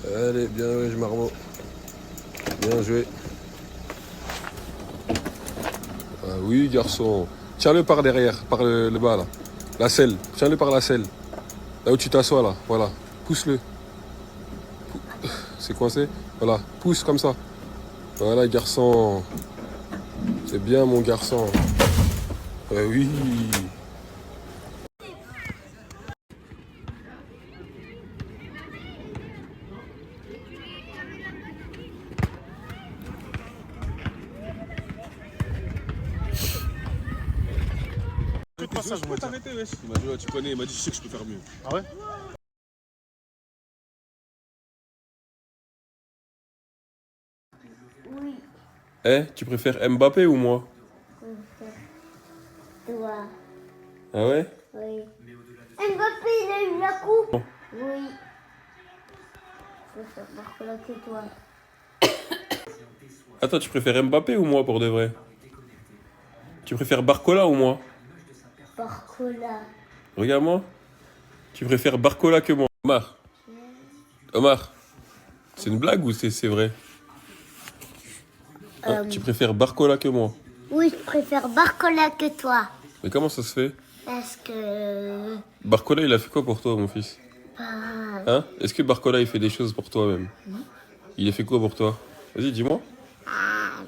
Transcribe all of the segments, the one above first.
Allez, bien joué, je marmot. Bien joué. Ah oui, garçon. Tiens-le par derrière, par le bas, là. La selle. Tiens-le par la selle. Là où tu t'assois, là. Voilà. Pousse-le. C'est coincé. Voilà. Pousse comme ça. Voilà, garçon. C'est bien, mon garçon. Oui. Ça, je peux t'arrêter, wesh. Il m'a dit, ouais, tu connais, il m'a dit, je sais que je peux faire mieux. Ah ouais? Oui, Eh, tu préfères Mbappé ou moi? toi. Ah ouais? Oui. Mbappé, il a eu la coupe. Oui. Je préfère Barcola que toi. Attends, tu préfères Mbappé ou moi pour de vrai? Tu préfères Barcola ou moi? Barcola. Regarde-moi. Tu préfères Barcola que moi? Omar. Omar. C'est une blague ou c'est vrai? Ah, tu préfères Barcola que moi? Oui, je préfère Barcola que toi. Mais comment ça se fait? Parce que... Barcola, il a fait quoi pour toi, mon fils? Bah, Hein? Est-ce que Barcola, il fait des choses pour toi même? Il a fait quoi pour toi? Vas-y, dis-moi.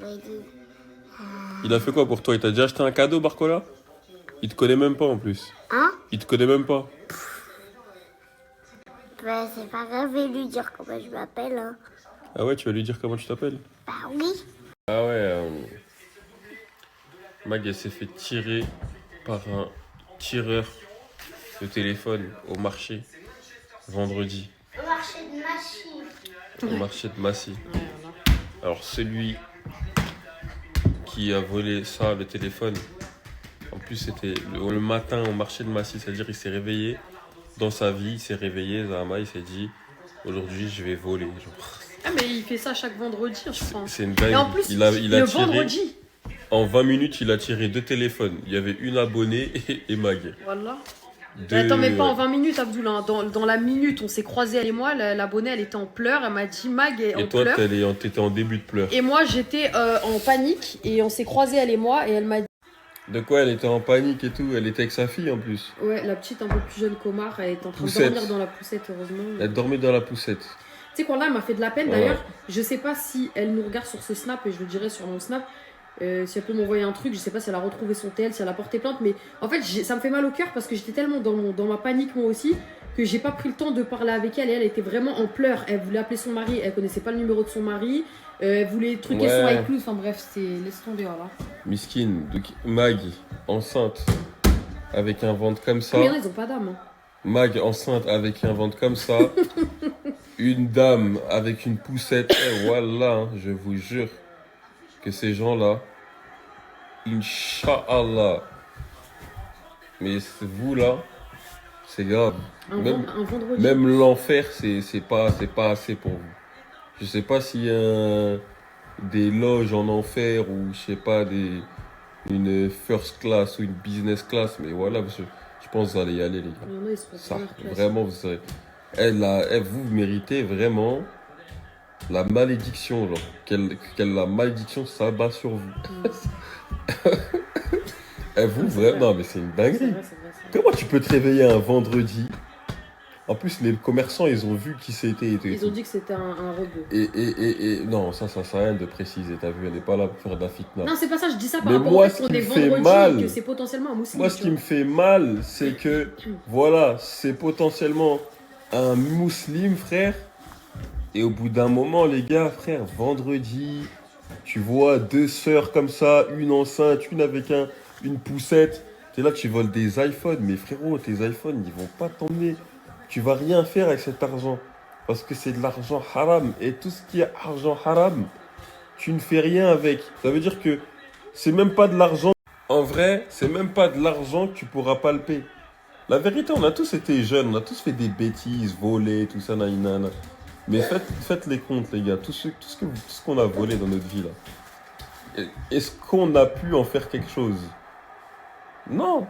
mais dis- Il a fait quoi pour toi? Il t'a déjà acheté un cadeau, Barcola? Il te connaît même pas en plus. Hein? Il te connaît même pas. Bah, c'est pas grave, je vais lui dire comment je m'appelle. Hein. Ah ouais, tu vas lui dire comment tu t'appelles? Bah oui. Ah ouais, Mag, elle s'est fait tirer par un tireur de téléphone au marché vendredi, Au marché de machine. au marché de Massy. Alors celui qui a volé ça, le téléphone, en plus c'était le matin au marché de Massy, c'est-à-dire il s'est réveillé dans sa vie, il s'est réveillé, Zahama, il s'est dit aujourd'hui je vais voler. Genre. Ah mais il fait ça chaque vendredi, je pense. C'est une Et dingue. en plus, il a le tiré, vendredi. en 20 minutes il a tiré 2 téléphones. Il y avait une abonnée et Mag. Voilà. Deux- Mais attends, mais pas en 20 minutes, Abdoul. Hein. Dans la minute, on s'est croisés, elle et moi. L'abonnée, elle était en pleurs. Elle m'a dit, Mag est en Et toi, pleurs. t'étais en début de pleurs. Et moi, j'étais en panique. Et on s'est croisés, elle et moi. Et elle m'a dit, De quoi elle était en panique et tout? Elle était avec sa fille en plus. ouais, la petite un peu plus jeune qu'Omar, elle était en train Poussette. de dormir dans la poussette, heureusement. Elle dormait dans la poussette. Tu sais quoi, là, elle m'a fait de la peine. Ouais. D'ailleurs, je sais pas si elle nous regarde sur ce snap, et je le dirai sur mon snap. Si elle peut m'envoyer un truc, je sais pas si elle a retrouvé son TL, si elle a porté plainte, mais en fait, ça me fait mal au cœur parce que j'étais tellement dans ma panique, moi aussi, que j'ai pas pris le temps de parler avec elle. Et elle était vraiment en pleurs. Elle voulait appeler son mari, elle connaissait pas le numéro de son mari, elle voulait truquer son Ouais. iCloud. Enfin bref, c'est laisse tomber, voilà. Miskine. Donc, Mag, enceinte, avec un ventre comme ça. Mais il y en a, ils ont pas d'âme. Hein. Mag, enceinte, avec un ventre comme ça. Une dame avec une poussette. Et voilà, hein, je vous jure que ces gens-là, Inch'Allah. Mais vous là, c'est grave. Même, Un vendredi. même l'enfer, c'est pas assez pour vous. Je sais pas s'il y a des loges en enfer ou je sais pas une first class ou une business class, mais voilà, je pense que vous allez y aller les gars. Il y en a, ils se font Ça, première classe. vraiment, vous serez. Vous méritez vraiment la malédiction, genre. La malédiction s'abat sur vous. Vous, C'est vraiment, vrai. non, mais c'est une C'est dinguerie. vrai, c'est vrai. Comment tu peux te réveiller un vendredi? En plus, les commerçants, ils ont vu qui c'était et tout. Ils ont dit que c'était un robot. Et non, ça sert à rien de préciser, t'as vu, elle n'est pas là pour faire de la fitna. Non, c'est pas ça, je dis ça par Mais rapport moi, au fait ce qu'on qui est me fait vendredi mal- et que c'est potentiellement un musulman. Moi, ce qui me fait mal, c'est que, voilà, c'est potentiellement un musulman, frère. Et au bout d'un moment, les gars, frère, vendredi, tu vois 2 sœurs comme ça, une enceinte, une avec une poussette. T'es là, tu voles des iPhones. Mais frérot, tes iPhones, ils vont pas t'emmener. Tu vas rien faire avec cet argent. Parce que c'est de l'argent haram. Et tout ce qui est argent haram, tu ne fais rien avec. Ça veut dire que c'est même pas de l'argent. En vrai, c'est même pas de l'argent que tu pourras palper. La vérité, on a tous été jeunes, on a tous fait des bêtises, volé, tout ça, naïnana. Mais faites les comptes, les gars. Tout ce qu'on a volé dans notre vie, là. Est-ce qu'on a pu en faire quelque chose? Non.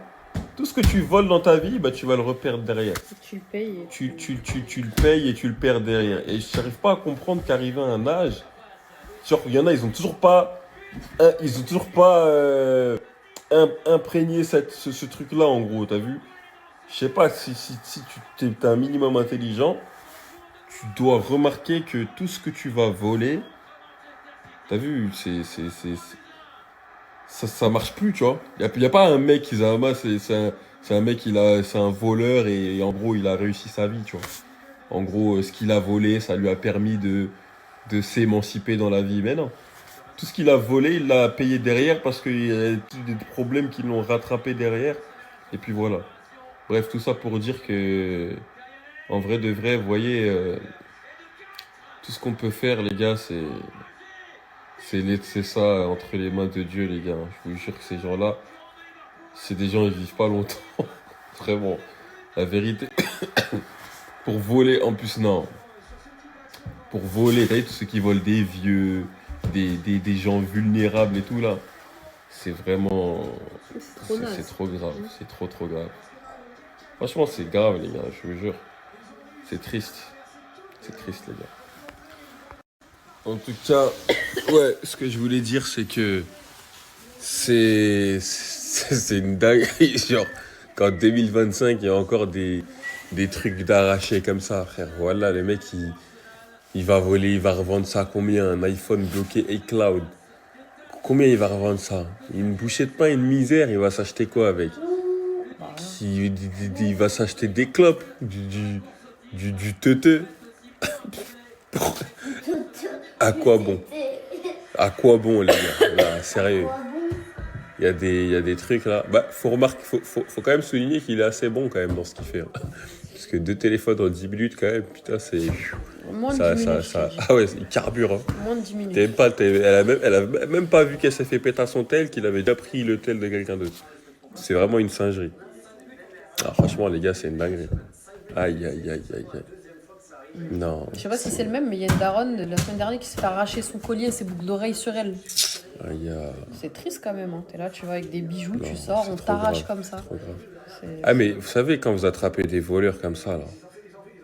tout ce que tu voles dans ta vie, bah, tu vas le reperdre derrière. Tu le payes. Et Tu le payes et tu le perds derrière. Et je n'arrive pas à comprendre qu'arrivé à un âge, genre, il y en a, ils ont toujours pas imprégné ce truc-là, en gros, t'as vu? Je sais pas, si tu es un minimum intelligent, tu dois remarquer que tout ce que tu vas voler, t'as vu, ça marche plus, tu vois. Il y a pas un mec qui c'est un mec, c'est un voleur et en gros, il a réussi sa vie, tu vois. En gros, ce qu'il a volé, ça lui a permis de s'émanciper dans la vie. Mais non. Tout ce qu'il a volé, il l'a payé derrière parce qu'il y a des problèmes qui l'ont rattrapé derrière. Et puis voilà. Bref, tout ça pour dire que, en vrai de vrai, vous voyez, tout ce qu'on peut faire, les gars, c'est ça entre les mains de Dieu, les gars. Je vous jure que ces gens-là, c'est des gens, ils vivent pas longtemps. Vraiment. La vérité. Pour voler, en plus, non. Pour voler, vous voyez, tous ceux qui volent des vieux, des gens vulnérables et tout, là. C'est vraiment... C'est trop grave. C'est trop grave. Franchement, c'est grave, les gars, je vous jure. C'est triste. C'est triste, les gars. En tout cas, ouais, ce que je voulais dire, c'est que c'est une dinguerie. Genre, qu'en 2025, il y a encore des trucs d'arraché comme ça, frère. Voilà, le mec, il va voler, il va revendre ça à combien? Un iPhone bloqué iCloud. Combien il va revendre ça? Une bouchée de pain, une misère, il va s'acheter quoi avec? Il va s'acheter des clopes, du teuteux. À quoi bon? À quoi bon, les gars? Là, sérieux. Il y a des trucs là. Bah, faut quand même souligner qu'il est assez bon quand même dans ce qu'il fait. Hein. Parce que 2 téléphones en 10 minutes quand même, putain, c'est... Moins de 10 minutes. Ah ouais, il carbure. Hein. Moins de 10 minutes. Elle a même pas vu qu'elle s'est fait péter à son tel, qu'il avait déjà pris le tel de quelqu'un d'autre. C'est vraiment une singerie. Ah, franchement, les gars, c'est une dinguerie. Aïe. Non. Je sais pas si c'est le même, mais il y a une daronne la semaine dernière qui s'est fait arracher son collier et ses boucles d'oreilles sur elle. Aïe. C'est triste quand même. Hein. T'es là, tu vas avec des bijoux, Non, tu sors, on t'arrache comme ça. Trop grave. Ah, mais vous savez, quand vous attrapez des voleurs comme ça, là,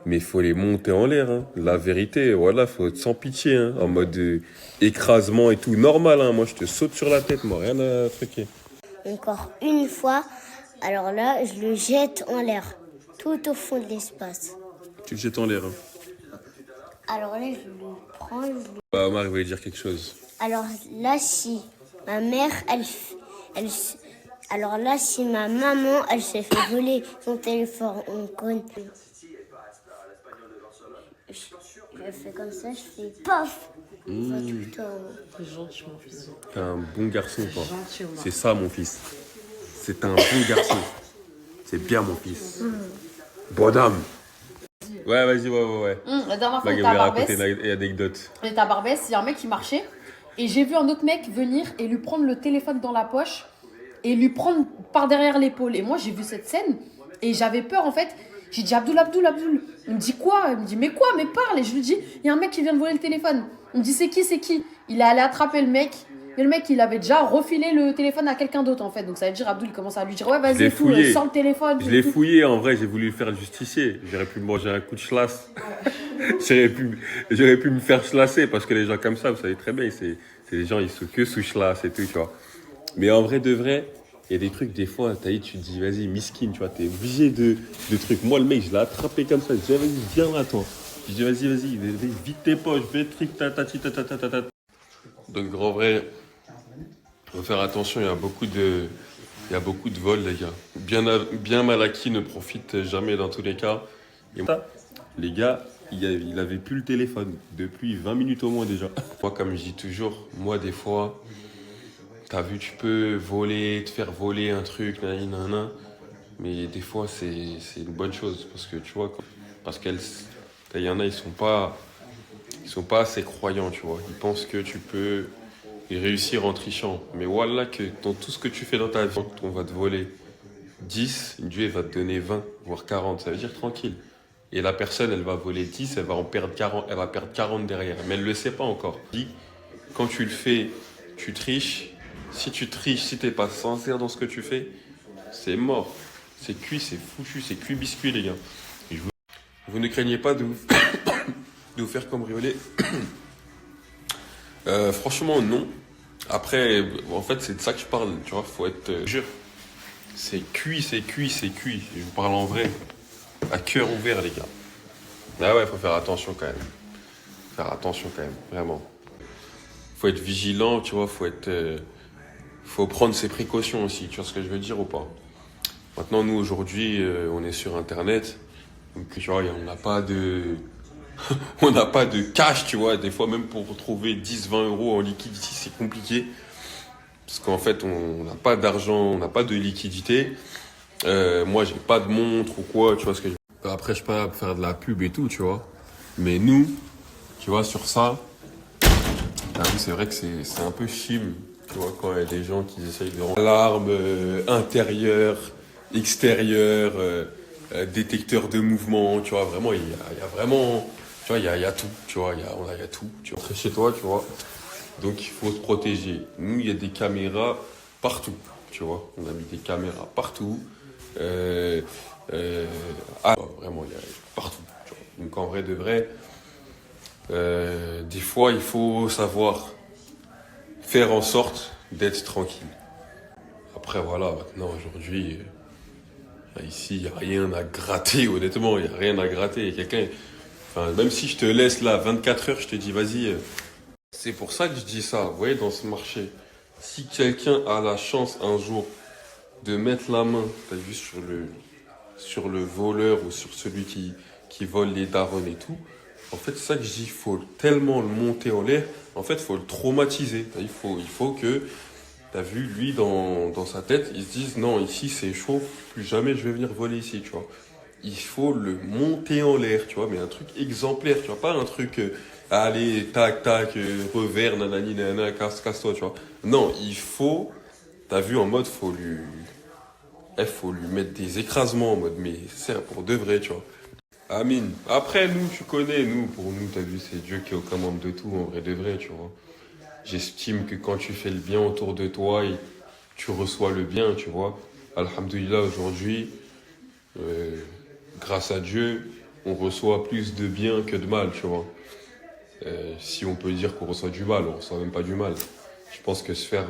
mais il faut les monter en l'air. Hein. La vérité, voilà, faut être sans pitié, hein, en mode écrasement et tout. Normal, hein. Moi, je te saute sur la tête, moi, rien à truquer. Encore une fois, alors là, je le jette en l'air, tout au fond de l'espace. Tu le jettes en l'air, hein. Alors là, je le prends, Bah, Omar, il voulait dire quelque chose. Alors là, si ma mère, alors là, si ma maman, elle s'est fait voler son téléphone, je fais comme ça, je fais paf. C'est gentil, mon fils. T'es un bon garçon, toi. Gentil, Omar. C'est ça, mon fils. C'est un bon garçon. C'est bien, mon fils. Bonhomme. Ouais, vas-y, ouais. La dernière fois, Bah, on était il à voulait raconter Barbès. une anecdote. On était à Barbès, il y a un mec qui marchait. Et j'ai vu un autre mec venir et lui prendre le téléphone dans la poche et lui prendre par derrière l'épaule. Et moi, j'ai vu cette scène et j'avais peur, en fait. J'ai dit, Abdoul. Il me dit quoi? Il me dit, mais quoi? Mais parle. Et je lui dis, il y a un mec qui vient de voler le téléphone. Il me dit, c'est qui? Il est allé attraper le mec. Et le mec, il avait déjà refilé le téléphone à quelqu'un d'autre, en fait. Donc ça veut dire, Abdoul commence à lui dire, ouais, vas-y, sors le téléphone. Je l'ai fouillé, en vrai, j'ai voulu le faire le justicier. J'aurais pu manger un coup de chlasse. J'aurais pu me faire chlasser parce que les gens comme ça, vous savez très bien, c'est des gens, ils sont que sous chlasse et tout, tu vois. Mais en vrai de vrai, il y a des trucs, des fois, tu te dis, vas-y, miskin, tu vois, t'es obligé de trucs. Moi, le mec, je l'ai attrapé comme ça. Je dis, vas-y, viens là, toi. Je dis, vas-y, vite tes poches, fais truc, tatati. Donc, en vrai, faut faire attention, il y a beaucoup de vols, les gars. Bien mal acquis ne profite jamais dans tous les cas. Et ça, les gars, il avait plus le téléphone depuis 20 minutes au moins déjà. Moi, comme je dis toujours, moi, des fois, t'as vu, tu peux voler, te faire voler un truc, nanana, mais des fois, c'est une bonne chose parce que tu vois, parce qu'il y en a, ils sont pas assez croyants, tu vois. Ils pensent que tu peux réussir en trichant. Mais voilà que dans tout ce que tu fais dans ta vie, on va te voler 10, Dieu va te donner 20, voire 40. Ça veut dire tranquille. Et la personne, elle va voler 10, elle va en perdre 40, elle va perdre 40 derrière. Mais elle ne le sait pas encore. Quand tu le fais, tu triches. Si tu triches, si tu n'es pas sincère dans ce que tu fais, c'est mort. C'est cuit, c'est foutu, c'est cuit biscuit, les gars. Et vous ne craignez pas de de vous faire cambrioler. Franchement, non. Après, en fait, c'est de ça que je parle. Tu vois, faut être. Jure. C'est cuit, c'est cuit, c'est cuit. Je vous parle en vrai. À cœur ouvert, les gars. Ah ouais, faut faire attention quand même. Faire attention quand même, vraiment. Faut être vigilant, tu vois, faut prendre ses précautions aussi, tu vois ce que je veux dire ou pas? Maintenant, nous, aujourd'hui, on est sur Internet, donc tu vois, on n'a pas de... on n'a pas de cash, tu vois, des fois même pour trouver 10-20 euros en liquide ici, c'est compliqué, parce qu'en fait, on n'a pas d'argent, on n'a pas de liquidité. Moi, j'ai pas de montre ou quoi, tu vois ce que je... Après, je peux pas faire de la pub et tout, tu vois, mais nous, tu vois, sur ça, ah oui, c'est vrai que c'est un peu chim, tu vois, quand il y a des gens qui essayent de rendre alarme intérieure, extérieure, détecteur de mouvement, tu vois, vraiment, il y a vraiment, tu vois, il y a tout, tu vois, il y a tout, tu vois, chez toi, tu vois, donc il faut se protéger. Nous, il y a des caméras partout, tu vois, on a mis des caméras partout, vraiment, il y a partout, tu vois. Donc en vrai de vrai, des fois, il faut savoir faire en sorte d'être tranquille. Après, voilà, maintenant, aujourd'hui, ici, il n'y a rien à gratter, honnêtement, il n'y a rien à gratter. Quelqu'un, enfin, même si je te laisse là 24 heures, je te dis, vas-y. C'est pour ça que je dis ça, vous voyez, dans ce marché. Si quelqu'un a la chance un jour de mettre la main, t'as vu, sur le voleur ou sur celui qui vole les darons et tout, en fait, c'est ça que je dis, il faut tellement le monter en l'air, en fait, il faut le traumatiser. Il faut que, t'as vu, lui, dans sa tête, il se dise, non, ici, c'est chaud, plus jamais je vais venir voler ici, tu vois. Il faut le monter en l'air, tu vois, mais un truc exemplaire, tu vois, pas un truc, allez, tac, tac, revers, nanani, nanana, casse-toi, tu vois. Non, il faut, t'as vu, en mode, faut lui mettre des écrasements en mode, mais c'est pour de vrai, tu vois. Amine. Après, nous, tu connais, nous, pour nous, t'as vu, c'est Dieu qui est aux commandes de tout, en vrai de vrai, tu vois. J'estime que quand tu fais le bien autour de toi, tu reçois le bien, tu vois. Alhamdoulilah, aujourd'hui, grâce à Dieu, on reçoit plus de bien que de mal, tu vois. Si on peut dire qu'on reçoit du mal, on reçoit même pas du mal. Je pense que se faire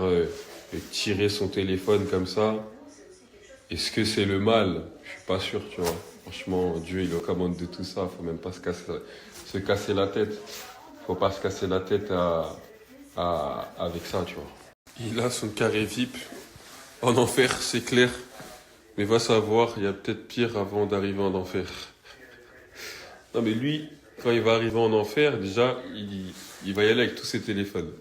tirer son téléphone comme ça, est-ce que c'est le mal? Je suis pas sûr, tu vois. Franchement, Dieu, il est aux commandes de tout ça. Faut même pas se casser la tête. Faut pas se casser la tête avec ça, tu vois. Il a son carré VIP en enfer, c'est clair. Mais va savoir, il y a peut-être pire avant d'arriver en enfer. Non, mais lui, quand il va arriver en enfer, déjà, il va y aller avec tous ses téléphones.